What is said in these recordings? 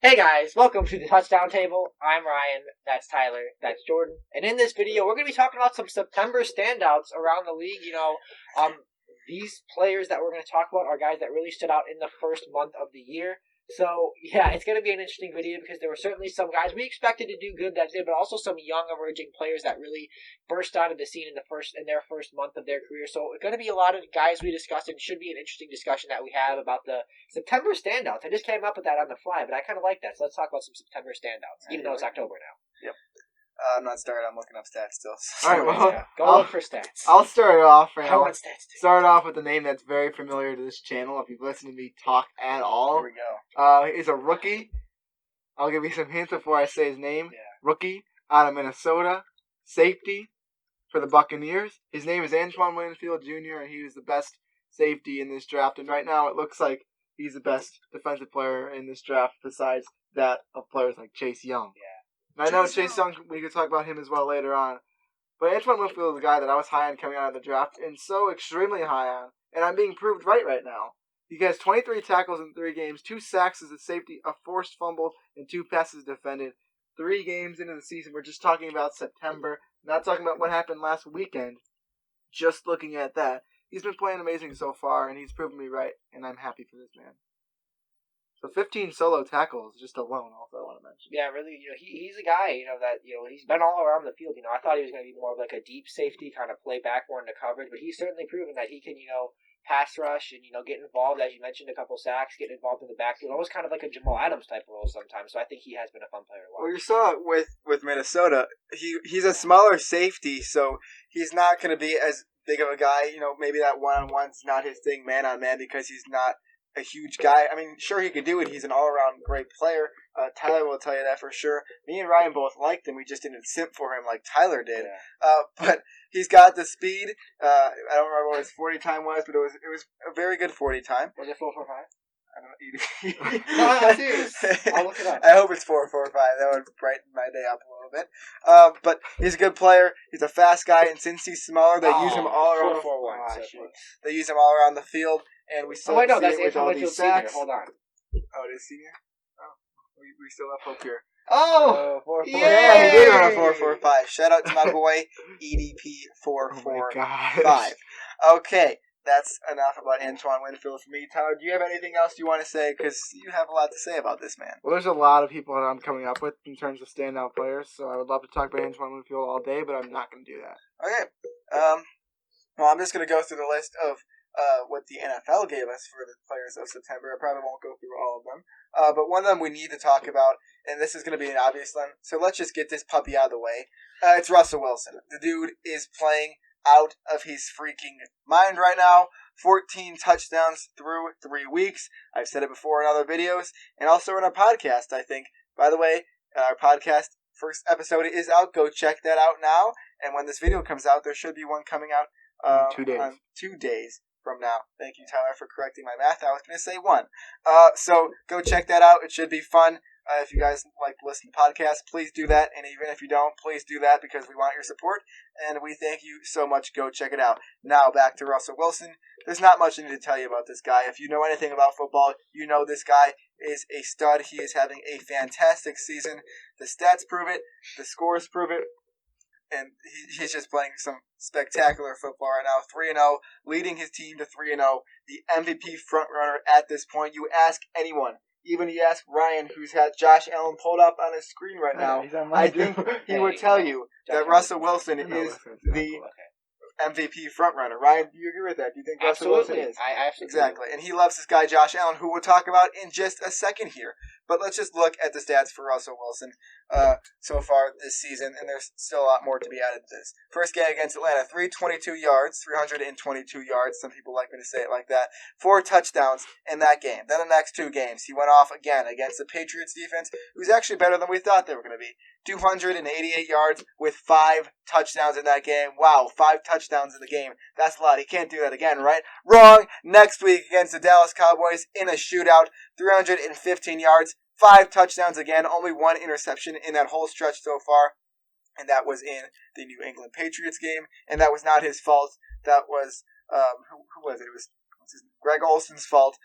Hey guys, welcome to the Touchdown Table. I'm Ryan, that's Tyler, that's Jordan. And in this video, we're going to be talking about some September standouts around the league. These players that we're going to talk about are guys that really stood out in the first month of the year. So, yeah, it's going to be an interesting video because there were certainly some guys we expected to do good that did, but also some young emerging players that really burst out of the scene in their first month of their career. So, it's going to be a lot of guys we discussed, and it should be an interesting discussion that we have about the September standouts. I just came up with that on the fly, but I kind of like that. So let's talk about some September standouts, even though it's October now. Yep. I'm not started. I'm looking up stats still. All right, well, Yeah. Go look for stats. I'll start it off. I want stats too. Start off with a name that's very familiar to this channel. If you've listened to me talk at all, Here we go. He's a rookie. I'll give you some hints before I say his name. Yeah. Rookie out of Minnesota, safety for the Buccaneers. His name is Antoine Winterfell Jr., and he was the best safety in this draft. And right now, it looks like he's the best defensive player in this draft, besides that of players like Chase Young. Yeah. And I know Chase Young, we could talk about him as well later on. But Antoine Winterfell is a guy that I was high on coming out of the draft, and so extremely high on. And I'm being proved right now. He has 23 tackles in 3 games, 2 sacks as a safety, a forced fumble, and 2 passes defended. 3 games into the season. We're just talking about September, not talking about what happened last weekend. Just looking at that. He's been playing amazing so far, and he's proven me right, and I'm happy for this man. So 15 solo tackles just alone, also I want to mention. Yeah, really, he's a guy, that, he's been all around the field. I thought he was going to be more of like a deep safety, kind of play back more into coverage, but he's certainly proven that he can, pass rush and, get involved, as you mentioned, a couple sacks, get involved in the backfield, almost kind of like a Jamal Adams type of role sometimes. So I think he has been a fun player to watch. Well, you saw it with Minnesota. He's a smaller safety, so he's not going to be as big of a guy. Maybe that one-on-one's not his thing, man-on-man, because he's not a huge guy. I mean, sure, he could do it. He's an all-around great player. Tyler will tell you that for sure. Me and Ryan both liked him. We just didn't simp for him like Tyler did. Yeah. But he's got the speed. I don't remember what his 40 time was, but it was a very good 40 time. Was it 4.45? I don't know. No, I'm serious. I'll look it up. I hope it's 4.45. That would brighten my day up a little bit. But he's a good player. He's a fast guy, and since he's smaller, they use him all around. 4.41. They use him all around the field, and we still see that's it with all Antoine these Winterfell Sr. sacks. Hold on. Oh, it is senior. Oh, we still have hope here. Oh, 4.45. Yeah, he did run a 4.45. Shout out to my boy EDP 4.45. Okay. That's enough about Antoine Winterfell for me. Tyler, do you have anything else you want to say? Because you have a lot to say about this man. Well, there's a lot of people that I'm coming up with in terms of standout players, so I would love to talk about Antoine Winterfell all day, but I'm not going to do that. Okay. Well, I'm just going to go through the list of what the NFL gave us for the players of September. I probably won't go through all of them. But one of them we need to talk about, and this is going to be an obvious one, so let's just get this puppy out of the way. It's Russell Wilson. The dude is playing out of his freaking mind right now. 14 touchdowns through 3 weeks. I've said it before in other videos, and also in our podcast, I think. By the way, our podcast first episode is out. Go check that out now. And when this video comes out, there should be one coming out 2 days. on 2 days from now. Thank you, Tyler, for correcting my math. I was going to say 1. So go check that out. It should be fun. If you guys like to listen to podcasts, please do that. And even if you don't, please do that because we want your support. And we thank you so much. Go check it out. Now back to Russell Wilson. There's not much I need to tell you about this guy. If you know anything about football, you know this guy is a stud. He is having a fantastic season. The stats prove it. The scores prove it. And he's just playing some spectacular football right now. 3-0, leading his team to 3-0. The MVP frontrunner at this point. You ask anyone. Even you ask Ryan, who's had Josh Allen pulled up on his screen right now. I think he would tell you that Russell Wilson is the MVP frontrunner. Ryan, do you agree with that? Do you think Russell Wilson is? I absolutely Exactly. And he loves this guy, Josh Allen, who we'll talk about in just a second here. But let's just look at the stats for Russell Wilson so far this season, and there's still a lot more to be added to this. First game against Atlanta, 322 yards, 322 yards. Some people like me to say it like that. 4 touchdowns in that game. Then the next 2 games, he went off again against the Patriots defense, who's actually better than we thought they were going to be. 288 yards with 5 touchdowns in that game. Wow, 5 touchdowns in the game. That's a lot. He can't do that again, right? Wrong. Next week against the Dallas Cowboys in a shootout, 315 yards, 5 touchdowns again, only 1 interception in that whole stretch so far. And that was in the New England Patriots game. And that was not his fault. That was, who was it? It was Greg Olson's fault.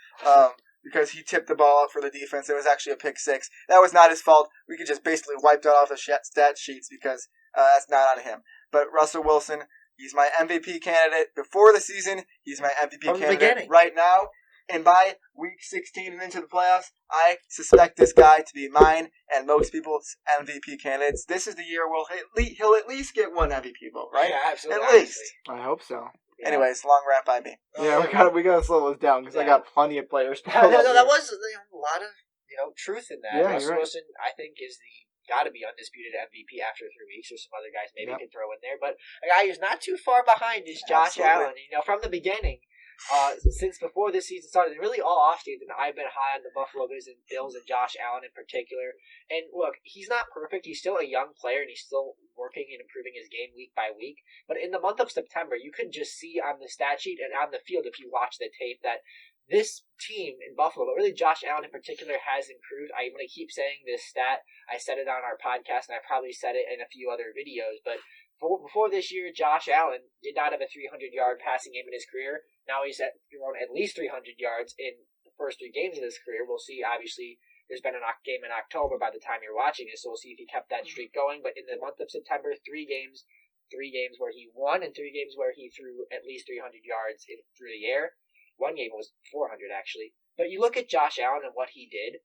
because he tipped the ball up for the defense. It was actually a pick six. That was not his fault. We could just basically wipe that off the stat sheets because that's not on him. But Russell Wilson, he's my MVP candidate before the season. He's my MVP From the candidate beginning. right now. And by week 16 and into the playoffs, I suspect this guy to be mine and most people's MVP candidates. This is the year he'll at least get one MVP vote, right? Yeah, absolutely. At least. I hope so. Yeah. Anyways, long rant by me. Yeah, we gotta slow this down because I got plenty of players. No, that was a lot of truth in that. Yeah, Russell you're right. Wilson, I think, is got to be undisputed MVP after 3 weeks. There's some other guys maybe can throw in there, but a guy who's not too far behind is Josh Allen. From the beginning, since before this season started, really all offseason, I've been high on the Buffalo Bills and Josh Allen in particular. And look, he's not perfect. He's still a young player, and he's still working and improving his game week by week. But in the month of September, you can just see on the stat sheet and on the field, if you watch the tape, that this team in Buffalo, but really Josh Allen in particular, has improved. I'm going to keep saying this stat. I said it on our podcast, and I probably said it in a few other videos. But before this year, Josh Allen did not have a 300-yard passing game in his career. Now he's thrown at least 300 yards in the first 3 games of his career. We'll see. Obviously, there's been a game in October by the time you're watching this, so we'll see if he kept that streak going. But in the month of September, 3 games where he won, and 3 games where he threw at least 300 yards through the air. 1 game was 400, actually. But you look at Josh Allen and what he did.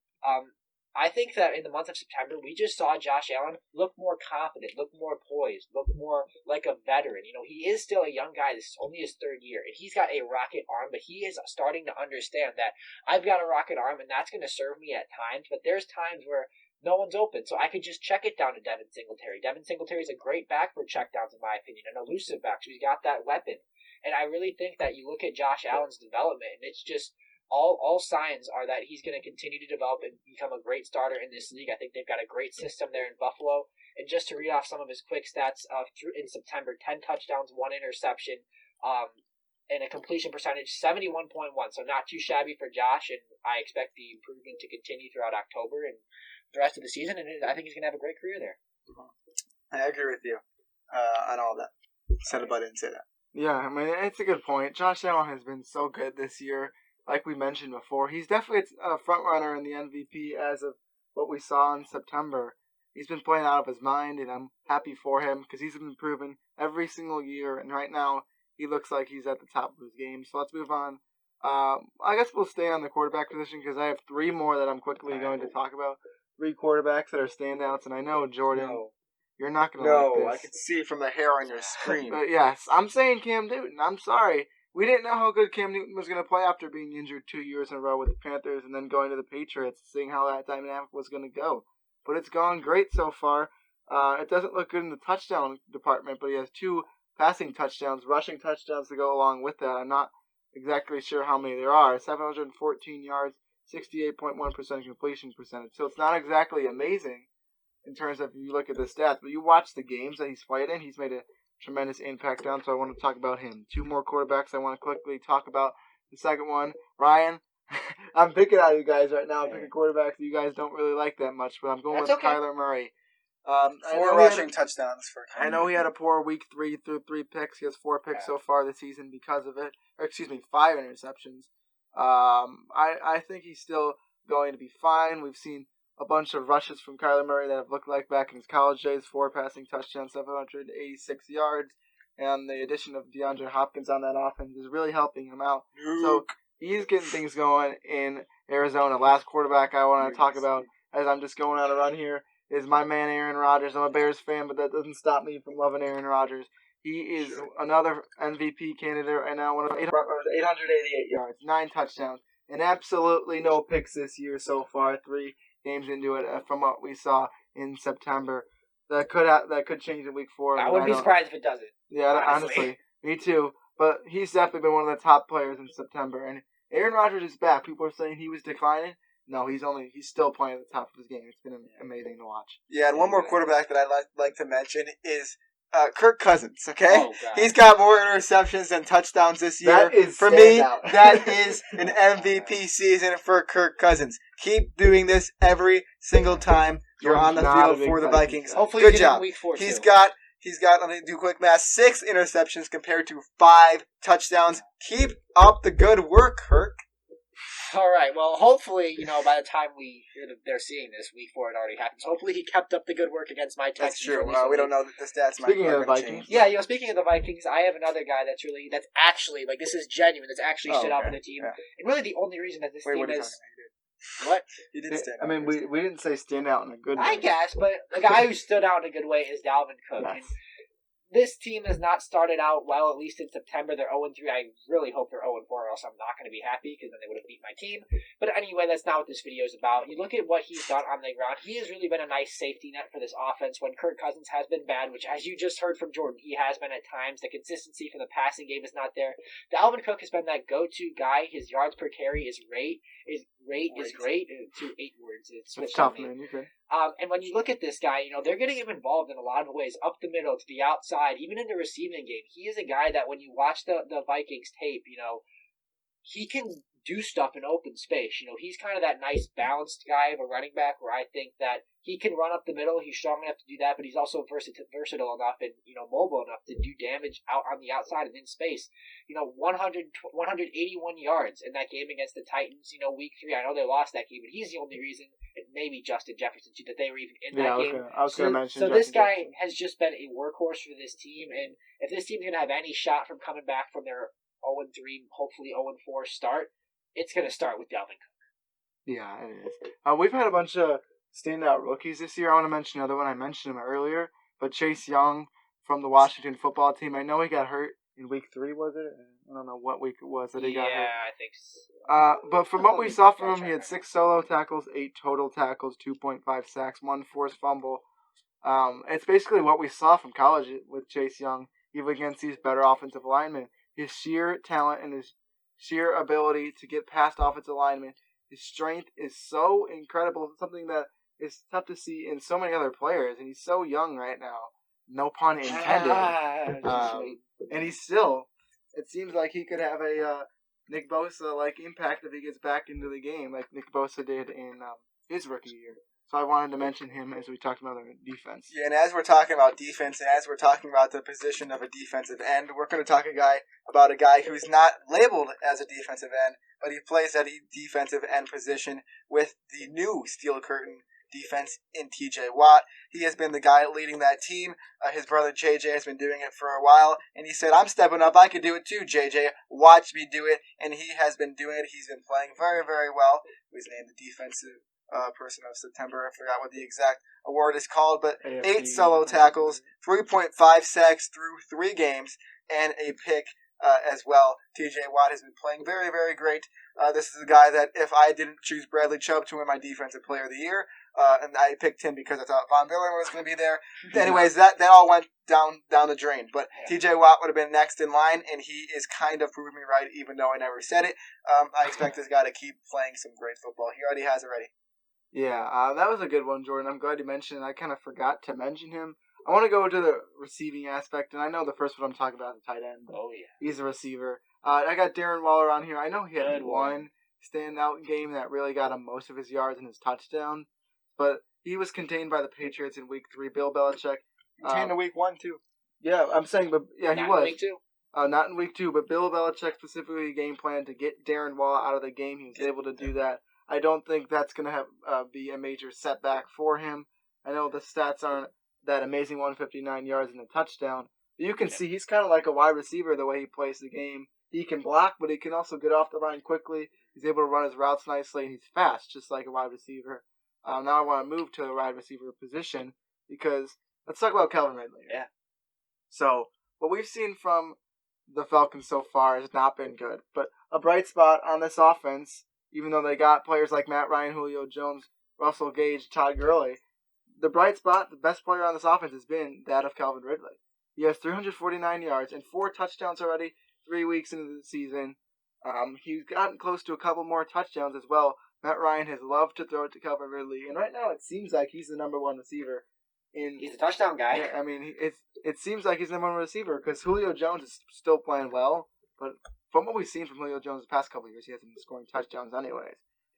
I think that in the month of September, we just saw Josh Allen look more confident, look more poised, look more like a veteran. He is still a young guy. This is only his 3rd year, and he's got a rocket arm, but he is starting to understand that I've got a rocket arm, and that's going to serve me at times. But there's times where no one's open, so I could just check it down to Devin Singletary. Devin Singletary is a great back for checkdowns, in my opinion, an elusive back, so he's got that weapon. And I really think that you look at Josh Allen's development, and it's just all signs are that he's going to continue to develop and become a great starter in this league. I think they've got a great system there in Buffalo. And just to read off some of his quick stats, in September, 10 touchdowns, 1 interception, and a completion percentage 71.1. So not too shabby for Josh, and I expect the improvement to continue throughout October and the rest of the season. And I think he's going to have a great career there. I agree with you on all that. Said it, but I didn't say that. Yeah, I mean, it's a good point. Josh Allen has been so good this year. Like we mentioned before, he's definitely a front runner in the MVP as of what we saw in September. He's been playing out of his mind, and I'm happy for him because he's been improving every single year. And right now, he looks like he's at the top of his game. So let's move on. I guess we'll stay on the quarterback position because I have 3 more that I'm quickly going to talk about. 3 quarterbacks that are standouts, and I know, Jordan, you're not going to like this. No, I can see from the hair on your screen. But yes, I'm saying Cam Newton. I'm sorry. We didn't know how good Cam Newton was going to play after being injured 2 years in a row with the Panthers and then going to the Patriots, seeing how that dynamic was going to go. But it's gone great so far. It doesn't look good in the touchdown department, but he has 2 passing touchdowns, rushing touchdowns to go along with that. I'm not exactly sure how many there are. 714 yards, 68.1% completion percentage. So it's not exactly amazing in terms of if you look at the stats, but you watch the games that he's played in, he's made a tremendous impact on, so I want to talk about him. 2 more quarterbacks I want to quickly talk about. The second one, Ryan. I'm picking out you guys right now. I'm picking quarterbacks that you guys don't really like that much, but I'm going with Kyler Murray. 4 rushing touchdowns for Kyler. I know he had a poor week 3 through 3 picks. He has 4 picks so far this season because of it. Or 5 interceptions. I think he's still going to be fine. We've seen a bunch of rushes from Kyler Murray that have looked like back in his college days. 4 passing touchdowns, 786 yards. And the addition of DeAndre Hopkins on that offense is really helping him out. So he's getting things going in Arizona. Last quarterback I want to talk about, as I'm just going on a run here, is my man Aaron Rodgers. I'm a Bears fan, but that doesn't stop me from loving Aaron Rodgers. He is another MVP candidate right now. 888 yards, 9 touchdowns, and absolutely no picks this year so far. 3 games into it, from what we saw in September. That could change in week 4. I wouldn't be surprised if it doesn't. Yeah, honestly, me too. But he's definitely been one of the top players in September. And Aaron Rodgers is back. People are saying he was declining. No, he's still playing at the top of his game. It's been amazing to watch. Yeah, and one more quarterback that I'd like to mention is Kirk Cousins, okay? Oh, he's got more interceptions than touchdowns this year. That is for me, standout. that is an MVP season for Kirk Cousins. Keep doing this every single time you're on the field for the Vikings. Hopefully good job. Week 4 He's got, let me do quick math, 6 interceptions compared to 5 touchdowns. Keep up the good work, Kirk. All right. Well, hopefully, by the time they're seeing this, week 4 it already happens. Hopefully, he kept up the good work against my That's Texans. true. Recently. We don't know that the stats Speaking are of the going to Vikings. change. Yeah, speaking of the Vikings, I have another guy that's actually like this is genuine. That's actually stood out for the team, and really the only reason that this team what are you is. talking about? What? He didn't stand out. I mean, we didn't say stand out in a good way. I guess, but the guy who stood out in a good way is Dalvin Cook. Yes. And this team has not started out well, at least in September. They're 0-3. I really hope they're 0-4, or else I'm not going to be happy, because then they would have beat my team. But anyway, that's not what this video is about. You look at what he's done on the ground. He has really been a nice safety net for this offense when Kirk Cousins has been bad, which, as you just heard from Jordan, he has been at times. The consistency from the passing game is not there. Dalvin Cook has been that go-to guy. His yards per carry is great. His rate is great. 8 words. It's tough, man. You could. And when you look at this guy, they're getting him involved in a lot of ways, up the middle, to the outside, even in the receiving game. He is a guy that when you watch the Vikings tape, he can do stuff in open space. He's kind of that nice balanced guy of a running back where I think that he can run up the middle. He's strong enough to do that, but he's also versatile enough and, mobile enough to do damage out on the outside and in space. 181 yards in that game against the Titans, week 3. I know they lost that game, but he's the only reason, and maybe Justin Jefferson too, that they were even in that game. I was going to mention. So this guy has just been a workhorse for this team, and if this team's going to have any shot from coming back from their 0-3, hopefully 0-4 start, it's going to start with Dalvin Cook. Yeah, it is. We've had a bunch of standout rookies this year. I want to mention another one. I mentioned him earlier, but Chase Young from the Washington football team. I know he got hurt in week 3, was it? I don't know what week it was that he got hurt. Yeah, I think so. But from what we saw from him, he had 6 solo tackles, 8 total tackles, 2.5 sacks, 1 forced fumble. It's basically what we saw from college with Chase Young, even against these better offensive linemen. His sheer talent and his sheer ability to get past offensive linemen, his strength is so incredible, something that is tough to see in so many other players, and he's so young right now. No pun intended. And he's still, it seems like he could have a Nick Bosa-like impact if he gets back into the game, like Nick Bosa did in his rookie year. So I wanted to mention him as we talked about the defense. Yeah, and as we're talking about defense, and as we're talking about the position of a defensive end, we're going to talk about a guy who's not labeled as a defensive end, but he plays at a defensive end position with the new Steel Curtain defense in TJ Watt. He has been the guy leading that team. His brother JJ has been doing it for a while, and he said, "I'm stepping up. I can do it too, JJ. Watch me do it." And he has been doing it. He's been playing very, very well. He was named the defensive person of September. I forgot what the exact award is called, but AFC. 8 solo tackles, 3.5 sacks through 3 games, and a pick as well. TJ Watt has been playing very, very great. This is a guy that if I didn't choose Bradley Chubb to win my Defensive Player of the Year, and I picked him because I thought Von Miller was going to be there. Anyways, that all went down the drain. But TJ Watt would have been next in line, and he is kind of proving me right, even though I never said it. I expect this guy to keep playing some great football. He already has already. Yeah, that was a good one, Jordan. I'm glad you mentioned it. I kind of forgot to mention him. I want to go to the receiving aspect, and I know the first one I'm talking about is the tight end. Oh, yeah. He's a receiver. I got Darren Waller on here. I know he had Good one standout game that really got him most of his yards and his touchdown, but he was contained by the Patriots in Week 3. Bill Belichick. Contained in Week 1, too. Yeah, I'm saying, but yeah, he was. Not in Week 2? Not in Week 2, but Bill Belichick specifically game planned to get Darren Waller out of the game. He was able to do that. I don't think that's going to have be a major setback for him. I know the stats aren't that amazing, 159 yards and a touchdown. But you can see he's kind of like a wide receiver the way he plays the game. He can block, but he can also get off the line quickly. He's able to run his routes nicely, and he's fast, just like a wide receiver. Now I want to move to the wide receiver position because let's talk about Calvin Ridley. Yeah. So what we've seen from the Falcons so far has not been good. But a bright spot on this offense, even though they got players like Matt Ryan, Julio Jones, Russell Gage, Todd Gurley, the bright spot, the best player on this offense has been that of Calvin Ridley. He has 349 yards and 4 touchdowns already 3 weeks into the season. He's gotten close to a couple more touchdowns as well. Matt Ryan has loved to throw it to Calvin Ridley, and right now it seems like he's the number 1 receiver. He's a touchdown guy. Yeah, I mean, it seems like he's the number 1 receiver because Julio Jones is still playing well, but from what we've seen from Julio Jones the past couple of years, he hasn't been scoring touchdowns anyways.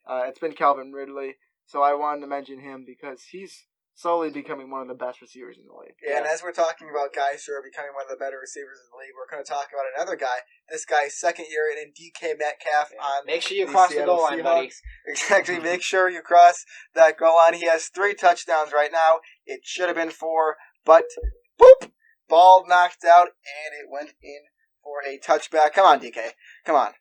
It's been Calvin Ridley, so I wanted to mention him because he's slowly becoming one of the best receivers in the league. Yeah, and as we're talking about guys who are becoming one of the better receivers in the league, we're going to talk about another guy. This guy's second year in DK Metcalf on Make sure you the cross the Seattle goal line, buddy. Seahawks. Exactly. Make sure you cross that goal line. He has 3 touchdowns right now. It should have been 4, but boop, ball knocked out, and it went in for a touchback. Come on, DK. Come on.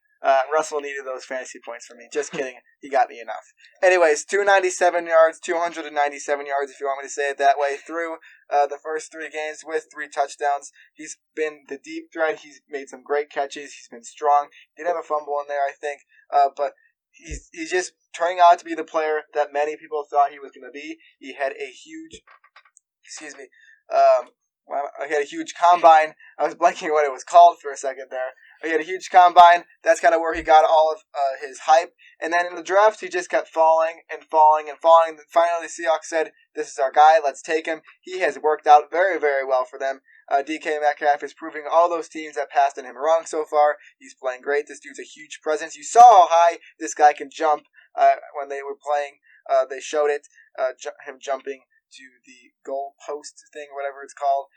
Russell needed those fantasy points for me. Just kidding. He got me enough. Anyways, 297 yards, 297 yards, if you want me to say it that way, through the first 3 games with 3 touchdowns. He's been the deep threat. He's made some great catches. He's been strong. Did have a fumble in there, I think, but he's just turning out to be the player that many people thought he was going to be. He had a huge, he had a huge combine. I was blanking what it was called for a second there. He had a huge combine. That's kind of where he got all of his hype. And then in the draft, he just kept falling and falling and falling. And finally, the Seahawks said, "This is our guy. Let's take him." He has worked out very, very well for them. DK Metcalf is proving all those teams that passed on him wrong so far. He's playing great. This dude's a huge presence. You saw how high this guy can jump when they were playing. They showed it, him jumping to the goal post thing, whatever it's called.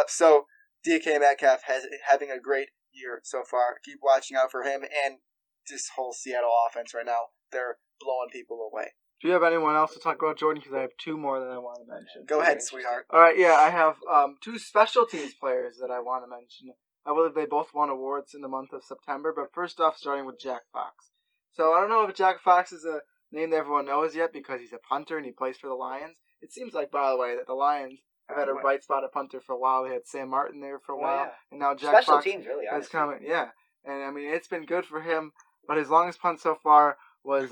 So DK Metcalf having a great year so far. Keep watching out for him and this whole Seattle offense right now. They're blowing people away. Do you have anyone else to talk about, Jordan? Because I have 2 more that I want to mention. Go ahead, sweetheart. All right, yeah, I have 2 special teams players that I want to mention. I believe they both won awards in the month of September, but first off, starting with Jack Fox. So I don't know if Jack Fox is a name that everyone knows yet because he's a punter and he plays for the Lions. It seems like, by the way, that the Lions have had a bright spot at punter for a while. They had Sam Martin there for a while, and now Jack Special Fox teams, really, is coming. Yeah, and I mean it's been good for him. But his longest punt so far was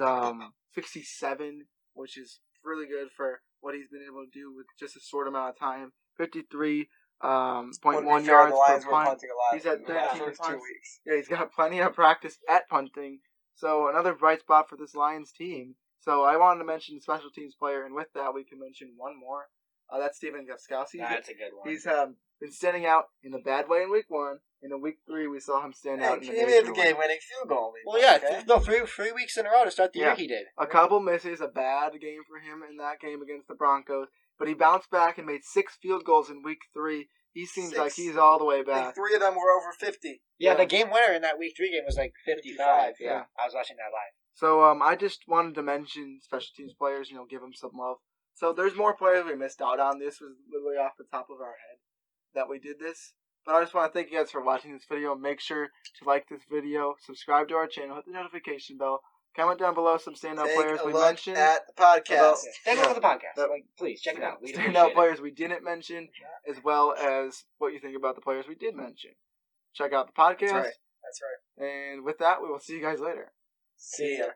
67, which is really good for what he's been able to do with just a short amount of time. 53.1 yards per punt. He's had 13 punts. 2 weeks. Yeah, he's got plenty of practice at punting. So another bright spot for this Lions team. So I wanted to mention the special teams player, and with that we can mention one more. That's Stephen Gostkowski. That's a good one. He's been standing out in a bad way in week 1. In week 3, we saw him stand out in a he made the game-winning field goal. Well, yeah, three weeks in a row to start the year he did. A couple misses, a bad game for him in that game against the Broncos, but he bounced back and made 6 field goals in week 3. He seems like he's all the way back. 3 of them were over 50. Yeah, the game winner in that week 3 game was like 55. Yeah, I was watching that live. So I just wanted to mention special teams players, give them some love. So there's more players we missed out on. This was literally off the top of our head that we did this. But I just want to thank you guys for watching this video. Make sure to like this video, subscribe to our channel, hit the notification bell, comment down below some standout players we mentioned. At the podcast. Take a look at the podcast. Please check it out. Standout players we didn't mention, as well as what you think about the players we did mention. Check out the podcast. That's right. And with that, we will see you guys later. See ya.